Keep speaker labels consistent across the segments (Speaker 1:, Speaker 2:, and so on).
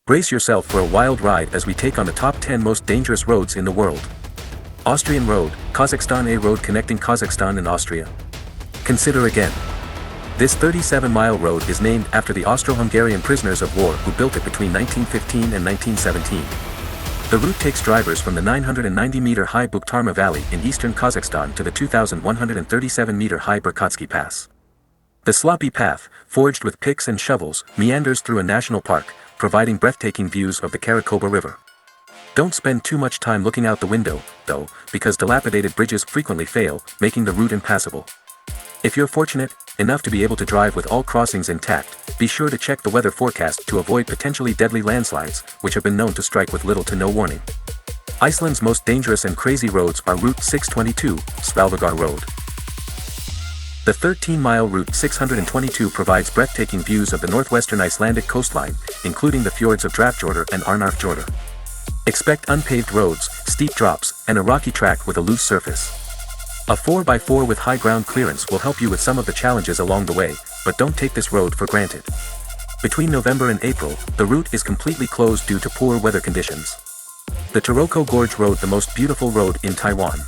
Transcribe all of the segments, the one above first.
Speaker 1: Brace yourself for a wild ride as we take on the top 10 most dangerous roads in the world. Austrian Road, Kazakhstan. A road connecting Kazakhstan and Austria. Consider again. This 37-mile road is named after the Austro-Hungarian prisoners of war who built it between 1915 and 1917. The route takes drivers from the 990-meter-high Bukhtarma Valley in eastern Kazakhstan to the 2,137-meter-high Berkatsky Pass. The sloppy path, forged with picks and shovels, meanders through a national park, providing breathtaking views of the Karakoba River. Don't spend too much time looking out the window, though, because dilapidated bridges frequently fail, making the route impassable. If you're fortunate enough to be able to drive with all crossings intact, be sure to check the weather forecast to avoid potentially deadly landslides, which have been known to strike with little to no warning. Iceland's most dangerous and crazy roads are Route 622, Svalbard Road. The 13-mile Route 622 provides breathtaking views of the northwestern Icelandic coastline, including the fjords of Drafjordur and Arnarfjordur. Expect unpaved roads, steep drops, and a rocky track with a loose surface. A 4x4 with high ground clearance will help you with some of the challenges along the way, but don't take this road for granted. Between November and April, the route is completely closed due to poor weather conditions. The Taroko Gorge Road, the most beautiful road in Taiwan.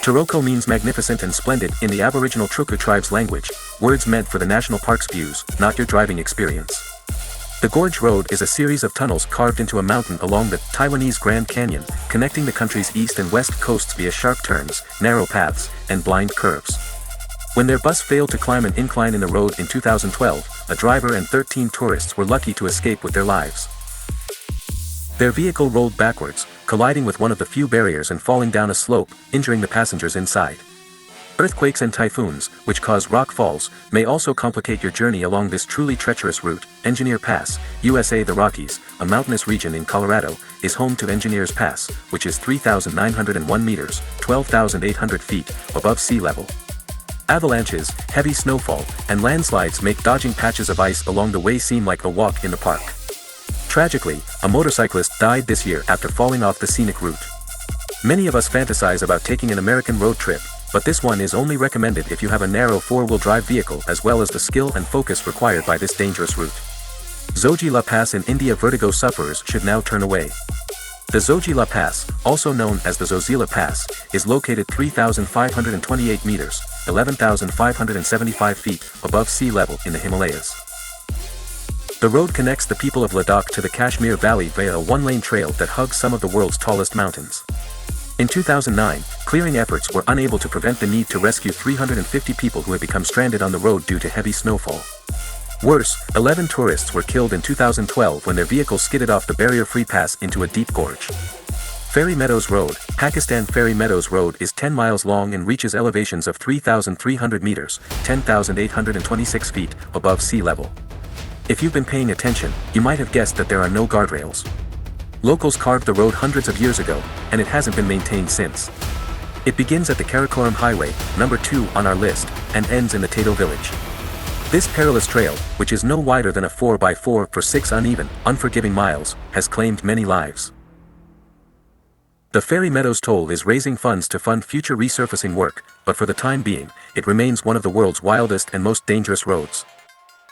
Speaker 1: Taroko means magnificent and splendid in the Aboriginal Truku tribe's language, words meant for the national park's views, not your driving experience. The Gorge Road is a series of tunnels carved into a mountain along the Taiwanese Grand Canyon, connecting the country's east and west coasts via sharp turns, narrow paths, and blind curves. When their bus failed to climb an incline in the road in 2012, a driver and 13 tourists were lucky to escape with their lives. Their vehicle rolled backwards, colliding with one of the few barriers and falling down a slope, injuring the passengers inside. Earthquakes and typhoons, which cause rock falls, may also complicate your journey along this truly treacherous route. Engineer Pass, USA. The Rockies, a mountainous region in Colorado, is home to Engineers Pass, which is 3,901 meters, 12,800 feet, above sea level. Avalanches, heavy snowfall, and landslides make dodging patches of ice along the way seem like a walk in the park. Tragically, a motorcyclist died this year after falling off the scenic route. Many of us fantasize about taking an American road trip, but this one is only recommended if you have a narrow four-wheel drive vehicle as well as the skill and focus required by this dangerous route. Zojila Pass in India. Vertigo sufferers should now turn away. The Zojila Pass, also known as the Zozila Pass, is located 3,528 meters, 11,575 feet, above sea level in the Himalayas. The road connects the people of Ladakh to the Kashmir Valley via a one-lane trail that hugs some of the world's tallest mountains. In 2009, clearing efforts were unable to prevent the need to rescue 350 people who had become stranded on the road due to heavy snowfall. Worse, 11 tourists were killed in 2012 when their vehicle skidded off the barrier-free pass into a deep gorge. Ferry Meadows Road, Pakistan. Ferry Meadows Road is 10 miles long and reaches elevations of 3,300 meters, 10,826 feet, above sea level. If you've been paying attention, you might have guessed that there are no guardrails. Locals carved the road hundreds of years ago, and it hasn't been maintained since. It begins at the Karakoram Highway, number 2 on our list, and ends in the Tato village. This perilous trail, which is no wider than a 4x4 for 6 uneven, unforgiving miles, has claimed many lives. The Ferry Meadows Toll is raising funds to fund future resurfacing work, but for the time being, it remains one of the world's wildest and most dangerous roads.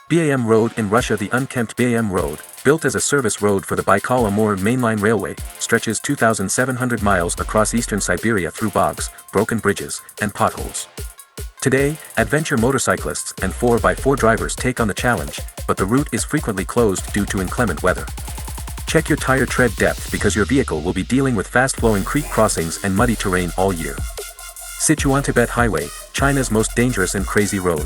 Speaker 1: BAM Road in Russia. The unkempt BAM Road, built as a service road for the Baikal-Amur mainline railway, stretches 2,700 miles across eastern Siberia through bogs, broken bridges, and potholes. Today, adventure motorcyclists and 4x4 drivers take on the challenge, but the route is frequently closed due to inclement weather. Check your tire tread depth because your vehicle will be dealing with fast-flowing creek crossings and muddy terrain all year. Sichuan-Tibet Highway, China's most dangerous and crazy road.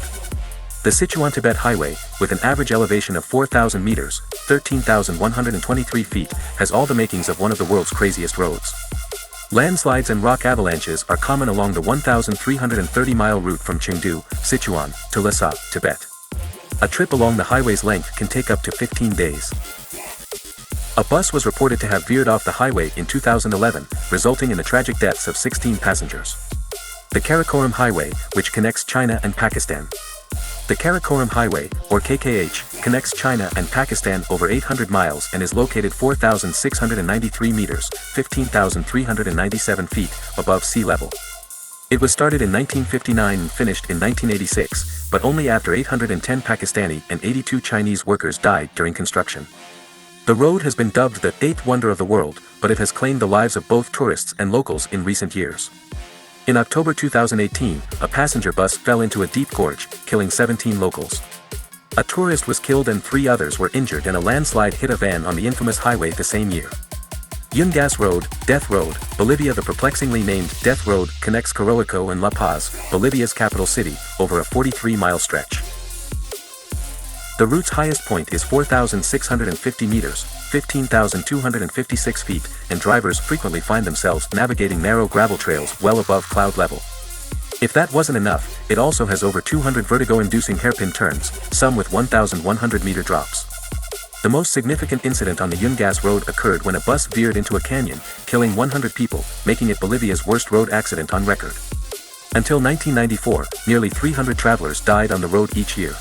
Speaker 1: The Sichuan-Tibet Highway, with an average elevation of 4,000 meters, 13,123 feet, has all the makings of one of the world's craziest roads. Landslides and rock avalanches are common along the 1,330-mile route from Chengdu, Sichuan, to Lhasa, Tibet. A trip along the highway's length can take up to 15 days. A bus was reported to have veered off the highway in 2011, resulting in the tragic deaths of 16 passengers. The Karakoram Highway, which connects China and Pakistan. The Karakoram Highway, or KKH, connects China and Pakistan over 800 miles and is located 4,693 meters, 15,397 feet, above sea level. It was started in 1959 and finished in 1986, but only after 810 Pakistani and 82 Chinese workers died during construction. The road has been dubbed the eighth wonder of the world, but it has claimed the lives of both tourists and locals in recent years. In October 2018, a passenger bus fell into a deep gorge, killing 17 locals. A tourist was killed and 3 others were injured, and a landslide hit a van on the infamous highway the same year. Yungas Road, Death Road, Bolivia. The perplexingly named Death Road connects Coroico and La Paz, Bolivia's capital city, over a 43-mile stretch. The route's highest point is 4,650 meters, 15,256 feet, and drivers frequently find themselves navigating narrow gravel trails well above cloud level. If that wasn't enough, it also has over 200 vertigo-inducing hairpin turns, some with 1,100-meter drops. The most significant incident on the Yungas Road occurred when a bus veered into a canyon, killing 100 people, making it Bolivia's worst road accident on record. Until 1994, nearly 300 travelers died on the road each year.